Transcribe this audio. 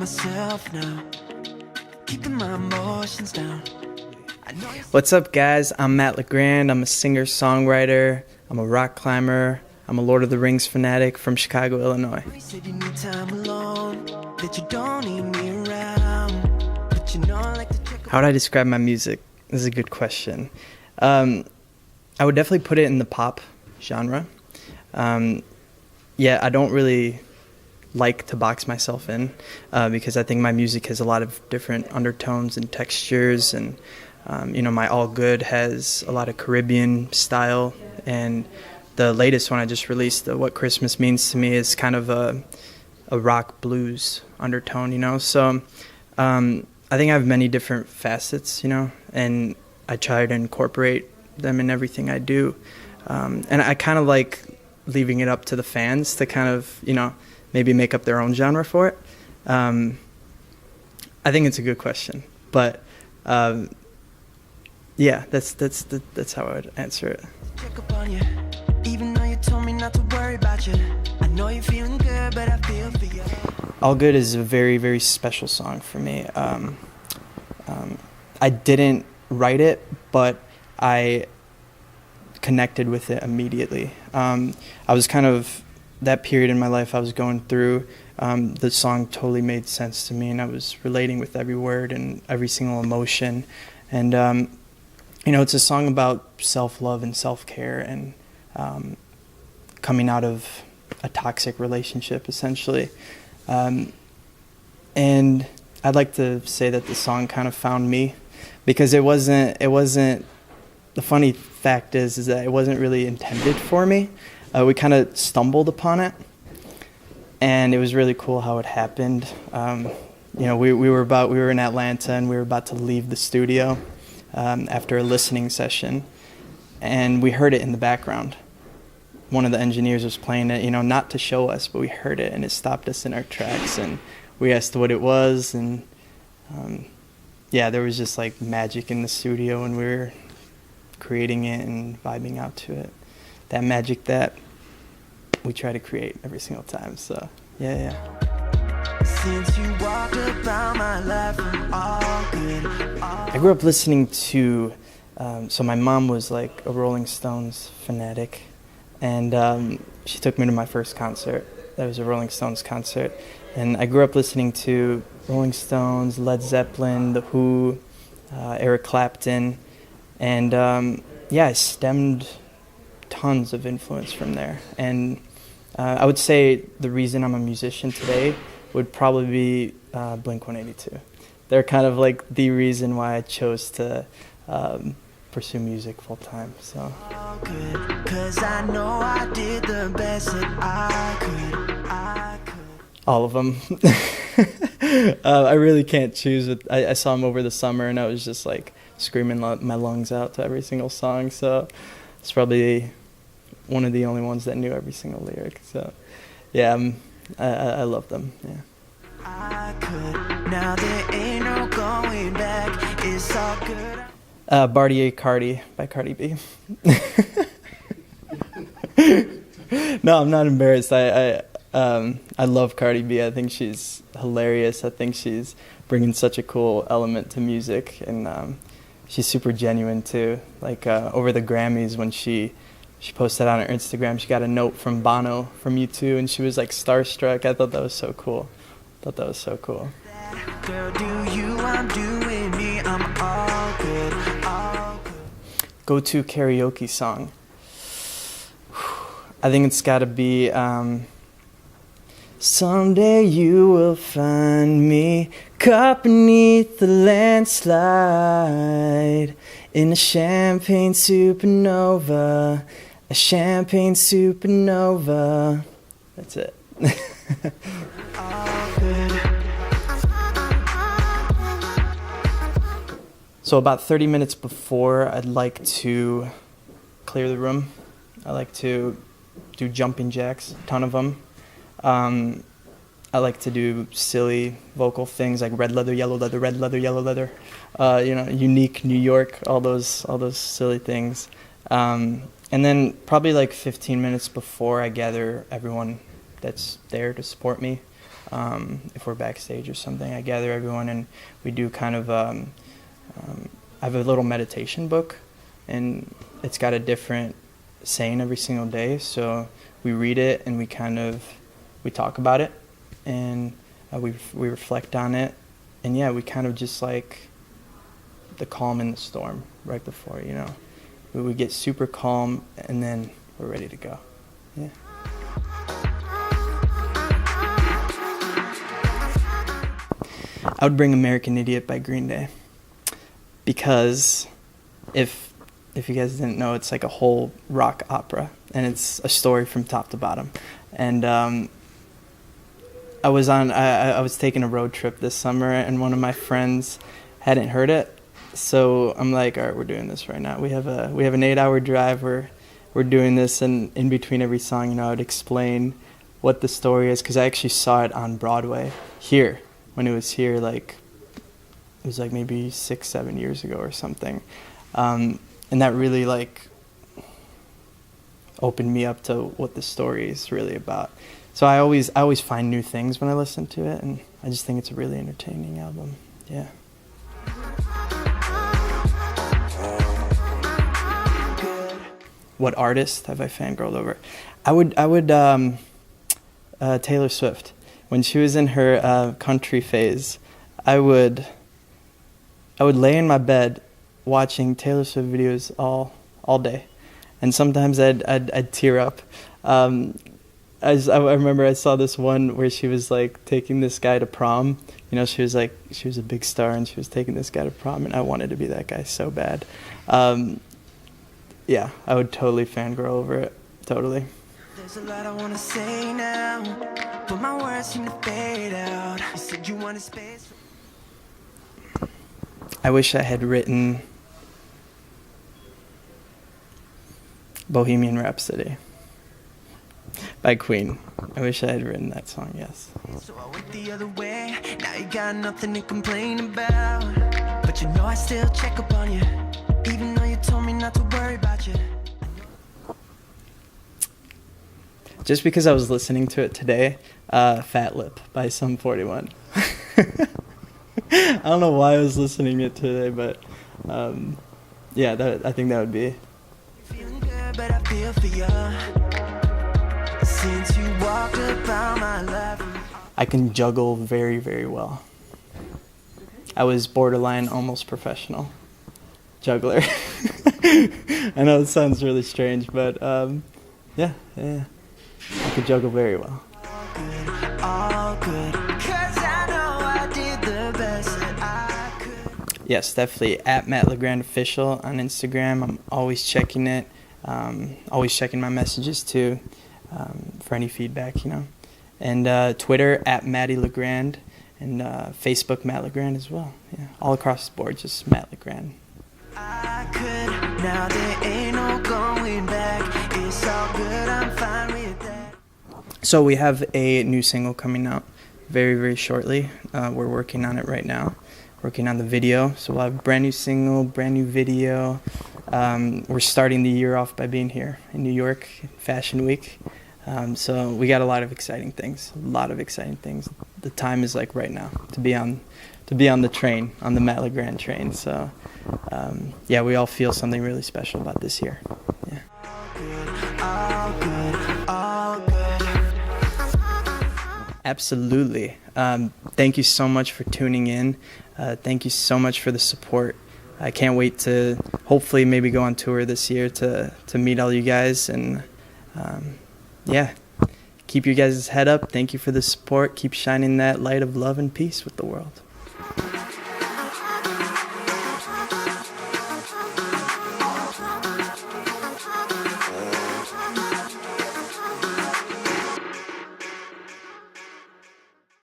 myself now, keeping my emotions down. What's up, guys? I'm Matt LeGrand. I'm a singer-songwriter. I'm a rock climber. I'm a Lord of the Rings fanatic from Chicago, Illinois. You said you need time alone, that you don't need me around, but you know I like to check. How would I describe my music? This is a good question. I would definitely put it in the pop genre. I don't really like to box myself in because I think my music has a lot of different undertones and textures, and my All Good has a lot of Caribbean style, and the latest one I just released, What Christmas Means to Me, is kind of a rock blues undertone, so I think I have many different facets, and I try to incorporate them in everything I do, and I kind of like leaving it up to the fans to kind of, maybe make up their own genre for it. I think it's a good question, but that's how I would answer it. Check up on you, even though you told me not to worry about you. I know you're feeling good, but I feel for you. All Good is a very, very special song for me. I didn't write it, but I connected with it immediately. I was kind of, that period in my life I was going through, the song totally made sense to me, and I was relating with every word and every single emotion. And, it's a song about self-love and self-care and coming out of a toxic relationship, essentially. And I'd like to say that the song kind of found me, because it wasn't, the funny fact is that it wasn't really intended for me. We kind of stumbled upon it, and it was really cool how it happened. We were in Atlanta, and we were about to leave the studio after a listening session, and we heard it in the background. One of the engineers was playing it, not to show us, but we heard it, and it stopped us in our tracks, and we asked what it was, and there was just like magic in the studio, and we were creating it and vibing out to it. That magic that we try to create every single time. So yeah. Since you walked around my life, I'm all good. I grew up listening to, so my mom was like a Rolling Stones fanatic, and she took me to my first concert. That was a Rolling Stones concert, and I grew up listening to Rolling Stones, Led Zeppelin, The Who, Eric Clapton, and I stemmed tons of influence from there. And I would say the reason I'm a musician today would probably be Blink-182. They're kind of like the reason why I chose to pursue music full time. So. Good, 'cause I know I did the best that I could. All of them. I really can't choose. I saw them over the summer, and I was just like screaming my lungs out to every single song. So it's probably one of the only ones that knew every single lyric. So I love them. Yeah. I could, now there ain't no going back. It's all good. Bartier Cardi by Cardi B. No, I'm not embarrassed. I love Cardi B. I think she's hilarious. I think she's bringing such a cool element to music, and she's super genuine too. Like over the Grammys, when she posted on her Instagram, she got a note from Bono from U2, and she was like starstruck. I thought that was so cool. Girl, do you, I'm doing me, I'm all good, all good. Go-to karaoke song. I think it's got to be Someday You Will Find Me Caught Beneath the Landslide in a champagne supernova. A champagne supernova. That's it. So about 30 minutes before, I'd like to clear the room. I like to do jumping jacks, a ton of them. I like to do silly vocal things like red leather, yellow leather, red leather, yellow leather. Unique New York, all those silly things. And then probably like 15 minutes before, I gather everyone that's there to support me. If we're backstage or something, I gather everyone and we do kind of, I have a little meditation book, and it's got a different saying every single day. So we read it and we talk about it, and we reflect on it. And yeah, we kind of just like the calm in the storm right before, you know. We get super calm and then we're ready to go. Yeah. I would bring American Idiot by Green Day, because if you guys didn't know, it's like a whole rock opera, and it's a story from top to bottom. And I was taking a road trip this summer, and one of my friends hadn't heard it, so I'm like, all right, we're doing this right now. We have an 8-hour drive. We're doing this, and in between every song, you know, I would explain what the story is, because I actually saw it on Broadway here when it was here, like it was like maybe 6-7 years ago or something, and that really like opened me up to what the story is really about. So I always find new things when I listen to it, and I just think it's a really entertaining album. Yeah. What artist have I fangirled over? I would Taylor Swift. When she was in her country phase, I would lay in my bed watching Taylor Swift videos all day, and sometimes I'd tear up. I remember I saw this one where she was like taking this guy to prom. You know, she was a big star and she was taking this guy to prom, and I wanted to be that guy so bad. Yeah, I would totally fangirl over it. Totally. There's a lot I want to say now, but my words seem to fade out. You said you wanted space. I wish I had written Bohemian Rhapsody by Queen. I wish I had written that song, yes. So I went the other way. Now you got nothing to complain about, but you know I still check up on you, even though you told me not to worry about you. Just because I was listening to it today, Fat Lip by Sum 41. I don't know why I was listening to it today, but yeah, I think that would be. Feeling good, but I feel for you. Since you walked about my life. I can juggle very, very well. I was borderline almost professional juggler. I know it sounds really strange, but yeah. I could juggle very well. All good, 'cause I know I did the best that I could. Yes, definitely at Matt LeGrand Official on Instagram. I'm always checking it, always checking my messages too, for any feedback, you know. And Twitter at Matty LeGrand, and Facebook Matt LeGrand as well. Yeah, all across the board, just Matt LeGrand. I could, now there ain't no going back. It's all good, I'm fine with that. So we have a new single coming out very, very shortly. We're working on it right now, working on the video. So we'll have a brand new single, brand new video. We're starting the year off by being here in New York, Fashion Week. So we got a lot of exciting things, The time is like right now to be on the train, on the Matt LeGrand train. So yeah, we all feel something really special about this year. Yeah. All good. Absolutely. Thank you so much for tuning in. Thank you so much for the support. I can't wait to hopefully maybe go on tour this year to meet all you guys, and yeah, keep your guys' head up. Thank you for the support. Keep shining that light of love and peace with the world.